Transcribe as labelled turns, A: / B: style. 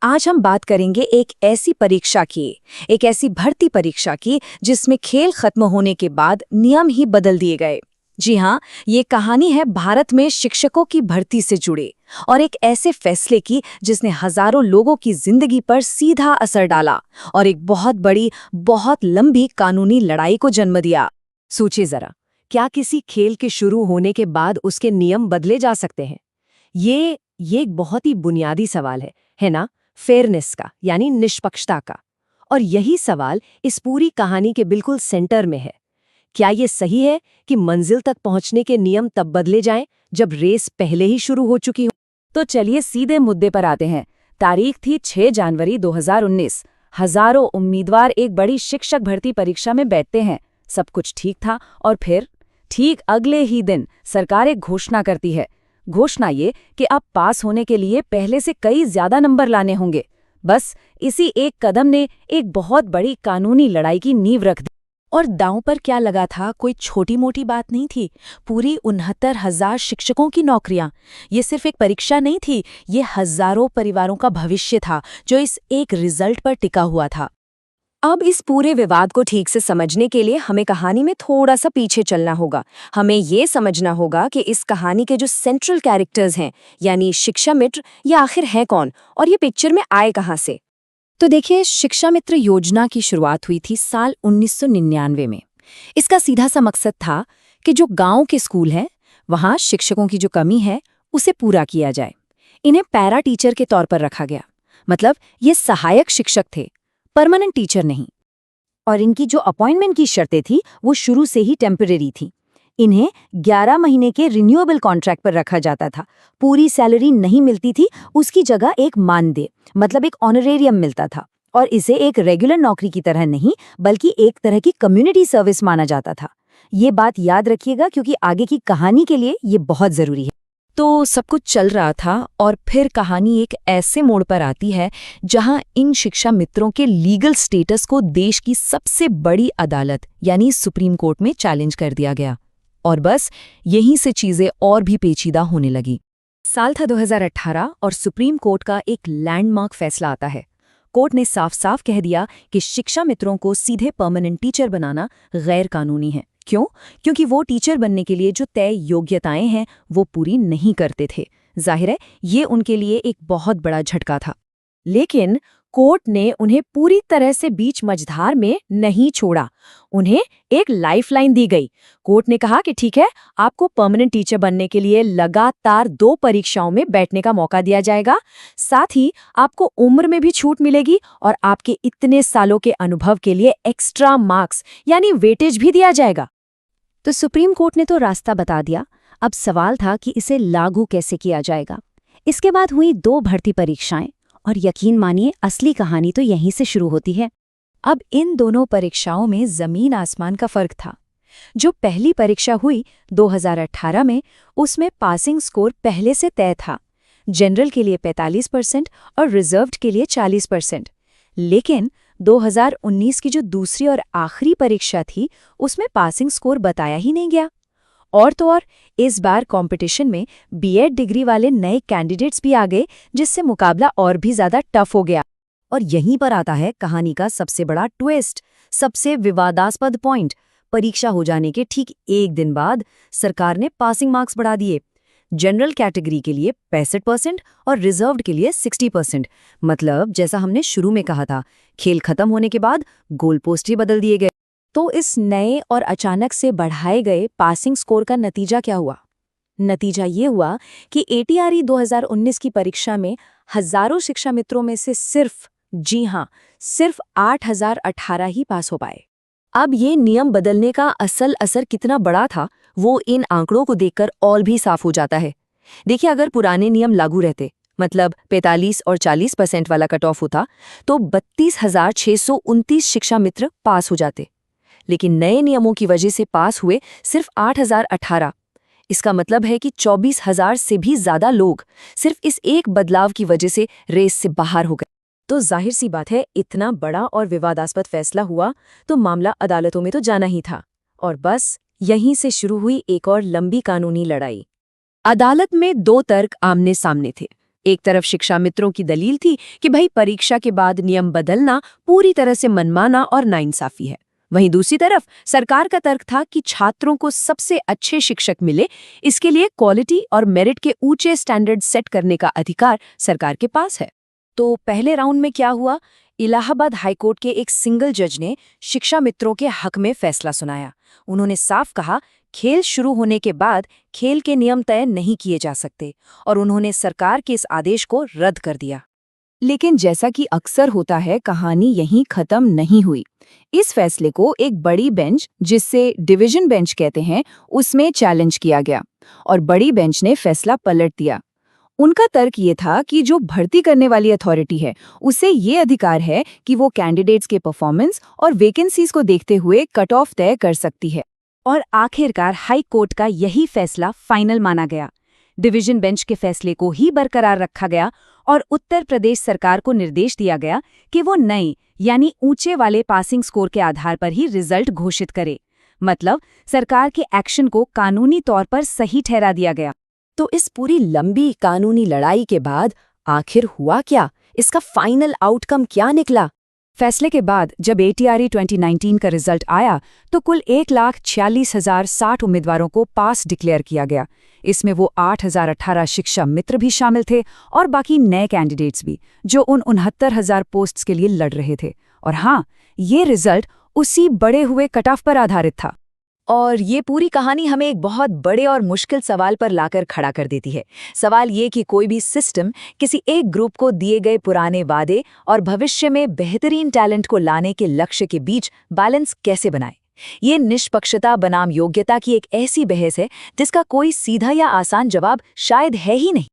A: आज हम बात करेंगे एक ऐसी परीक्षा की, एक ऐसी भर्ती परीक्षा की जिसमें खेल खत्म होने के बाद नियम ही बदल दिए गए। जी हाँ, ये कहानी है भारत में शिक्षकों की भर्ती से जुड़े और एक ऐसे फैसले की जिसने हजारों लोगों की जिंदगी पर सीधा असर डाला और एक बहुत बड़ी, बहुत लंबी कानूनी लड़ाई को जन्म दिया।
B: सोचिए जरा, क्या किसी खेल के शुरू होने के बाद उसके नियम बदले जा सकते हैं? ये एक बहुत ही बुनियादी सवाल है ना? फेयरनेस का, यानी निष्पक्षता का। और यही सवाल इस पूरी कहानी के बिल्कुल सेंटर में है। क्या ये सही है कि मंजिल तक पहुंचने के नियम तब बदले जाएं जब रेस पहले ही शुरू हो चुकी हो?
A: तो चलिए सीधे मुद्दे पर आते हैं। तारीख थी 6 जनवरी 2019। हजारों उम्मीदवार एक बड़ी शिक्षक भर्ती परीक्षा में बैठते हैं। सब कुछ ठीक था और फिर ठीक अगले ही दिन सरकार एक घोषणा करती है। घोषणा ये कि अब पास होने के लिए पहले से कई ज्यादा नंबर लाने होंगे। बस इसी एक कदम ने एक बहुत बड़ी कानूनी लड़ाई की नींव रख दी। और दांव पर क्या लगा था, कोई छोटी मोटी बात नहीं थी। पूरी 69,000 शिक्षकों की नौकरियां। ये सिर्फ एक परीक्षा नहीं थी, ये हजारों परिवारों का भविष्य था जो इस एक रिजल्ट पर टिका हुआ था। अब इस पूरे विवाद को ठीक से समझने के लिए हमें कहानी में थोड़ा सा पीछे चलना होगा। हमें ये समझना होगा कि इस कहानी के जो सेंट्रल कैरेक्टर्स हैं, यानी शिक्षा मित्र, ये आखिर हैं कौन और ये पिक्चर में आए कहाँ से। तो देखिए, शिक्षा मित्र योजना की शुरुआत हुई थी साल 1999 में। इसका सीधा सा मकसद था कि जो गांव के स्कूल हैं, वहां शिक्षकों की जो कमी है उसे पूरा किया जाए। इन्हें पैरा टीचर के तौर पर रखा गया, मतलब ये सहायक शिक्षक थे, परमानेंट टीचर नहीं। और इनकी जो अपॉइंटमेंट की शर्तें थी वो शुरू से ही टेम्परेरी थी। इन्हें 11 महीने के रिन्यूएबल कॉन्ट्रैक्ट पर रखा जाता था। पूरी सैलरी नहीं मिलती थी, उसकी जगह एक मानदेय, मतलब एक ऑनरेरियम मिलता था। और इसे एक रेगुलर नौकरी की तरह नहीं, बल्कि एक तरह की कम्युनिटी सर्विस माना जाता था। ये बात याद रखिएगा क्योंकि आगे की कहानी के लिए ये बहुत जरूरी है। तो सब कुछ चल रहा था और फिर कहानी एक ऐसे मोड़ पर आती है जहां इन शिक्षा मित्रों के लीगल स्टेटस को देश की सबसे बड़ी अदालत यानी सुप्रीम कोर्ट में चैलेंज कर दिया गया। और बस यहीं से चीजें और भी पेचीदा होने लगी। साल था 2018 और सुप्रीम कोर्ट का एक लैंडमार्क फैसला आता है। कोर्ट ने साफ साफ कह दिया कि शिक्षा मित्रों को सीधे परमानेंट टीचर बनाना गैर कानूनी है। क्यों? क्योंकि वो टीचर बनने के लिए जो तय योग्यताएं हैं वो पूरी नहीं करते थे। जाहिर है ये उनके लिए एक बहुत बड़ा झटका था। लेकिन कोर्ट ने उन्हें पूरी तरह से बीच मझधार में नहीं छोड़ा। उन्हें एक लाइफलाइन दी गई। कोर्ट ने कहा कि ठीक है, आपको परमानेंट टीचर बनने के लिए लगातार 2 परीक्षाओं में बैठने का मौका दिया जाएगा। साथ ही आपको उम्र में भी छूट मिलेगी और आपके इतने सालों के अनुभव के लिए एक्स्ट्रा मार्क्स यानी वेटेज भी दिया जाएगा। तो सुप्रीम कोर्ट ने तो रास्ता बता दिया। अब सवाल था कि इसे लागू कैसे किया जाएगा। इसके बाद हुई 2 भर्ती परीक्षाएं और यकीन मानिए असली कहानी तो यहीं से शुरू होती है। अब इन दोनों परीक्षाओं में जमीन आसमान का फर्क था। जो पहली परीक्षा हुई 2018 में, उसमें पासिंग स्कोर पहले से तय था। जनरल के लिए 45% और रिजर्व्ड के लिए 40%। लेकिन 2019 की जो दूसरी और आखिरी परीक्षा थी, उसमें पासिंग स्कोर बताया ही नहीं गया। और तो और इस बार कंपटीशन में बीएड डिग्री वाले नए कैंडिडेट्स भी आ गए, जिससे मुकाबला और भी ज्यादा टफ हो गया। और यहीं पर आता है कहानी का सबसे बड़ा ट्विस्ट, सबसे विवादास्पद पॉइंट। परीक्षा हो जाने के ठीक एक दिन बाद सरकार ने पासिंग मार्क्स बढ़ा दिए। जनरल कैटेगरी के लिए 65% और रिजर्व्ड के लिए 60%। मतलब जैसा हमने शुरू में कहा था, खेल खत्म होने के बाद गोल पोस्ट ही बदल दिए गए। तो इस नए और अचानक से बढ़ाए गए पासिंग स्कोर का नतीजा क्या हुआ? नतीजा ये हुआ कि एटीआरई 2019 की परीक्षा में हजारों शिक्षा मित्रों में से सिर्फ, जी हाँ, सिर्फ 8,018 ही पास हो पाए। अब ये नियम बदलने का असल असर कितना बड़ा था, वो इन आंकड़ों को देखकर और भी साफ हो जाता है। देखिए, अगर पुराने नियम लागू रहते, मतलब 45 और 40% वाला कट ऑफ होता, तो 32,629 शिक्षा मित्र पास हो जाते। लेकिन नए नियमों की वजह से पास हुए सिर्फ 8,018। इसका मतलब है कि 24,000 से भी ज्यादा लोग सिर्फ इस एक बदलाव की वजह से रेस से बाहर हो गए। तो जाहिर सी बात है, इतना बड़ा और विवादास्पद फैसला हुआ तो मामला अदालतों में तो जाना ही था। और बस यहीं से शुरू हुई एक और लंबी कानूनी लड़ाई। अदालत में 2 तर्क आमने सामने थे।
B: एक तरफ शिक्षा मित्रों की दलील थी कि भाई परीक्षा के बाद नियम बदलना पूरी तरह से मनमाना और नाइंसाफी है। वहीं दूसरी तरफ सरकार का तर्क था कि छात्रों को सबसे अच्छे शिक्षक मिले, इसके लिए क्वालिटी और मेरिट के ऊंचे स्टैंडर्ड सेट करने का अधिकार सरकार के पास है। तो पहले राउंड में क्या हुआ? इलाहाबाद हाईकोर्ट के एक सिंगल जज ने शिक्षा मित्रों के हक में फैसला सुनाया। उन्होंने साफ कहा, खेल शुरू होने के बाद खेल के नियम तय नहीं किए जा सकते, और उन्होंने सरकार के इस आदेश को रद्द कर दिया।
A: लेकिन जैसा कि अक्सर होता है, कहानी यहीं खत्म नहीं हुई। इस फैसले को एक बड़ी बेंच, जिससे डिवीजन बेंच कहते हैं, उसमें चैलेंज किया गया और बड़ी बेंच ने फैसला पलट दिया। उनका तर्क ये था कि जो भर्ती करने वाली अथॉरिटी है, उसे ये अधिकार है कि वो कैंडिडेट्स के परफॉर्मेंस और वैकेंसीज को देखते हुए कट ऑफ तय कर सकती है।
B: और आखिरकार हाई कोर्ट का यही फैसला फाइनल माना गया। डिवीजन बेंच के फैसले को ही बरकरार रखा गया और उत्तर प्रदेश सरकार को निर्देश दिया गया कि वो नए यानी ऊंचे वाले पासिंग स्कोर के आधार पर ही रिजल्ट घोषित करे। मतलब सरकार के एक्शन को कानूनी तौर पर सही ठहरा दिया गया।
A: तो इस पूरी लंबी कानूनी लड़ाई के बाद आखिर हुआ क्या? इसका फाइनल आउटकम क्या निकला? फैसले के बाद जब ATRE 2019 का रिजल्ट आया तो कुल 1,46,060 उम्मीदवारों को पास डिक्लेयर किया गया। इसमें वो 8,018 शिक्षा मित्र भी शामिल थे और बाकी नए कैंडिडेट्स भी, जो उन 69,000 पोस्ट्स के लिए लड़ रहे थे। और हाँ, ये रिजल्ट उसी बढ़े हुए कट ऑफ पर आधारित था।
B: और ये पूरी कहानी हमें एक बहुत बड़े और मुश्किल सवाल पर लाकर खड़ा कर देती है। सवाल ये कि कोई भी सिस्टम किसी एक ग्रुप को दिए गए पुराने वादे और भविष्य में बेहतरीन टैलेंट को लाने के लक्ष्य के बीच बैलेंस कैसे बनाए। ये निष्पक्षता बनाम योग्यता की एक ऐसी बहस है जिसका कोई सीधा या आसान जवाब शायद है ही नहीं।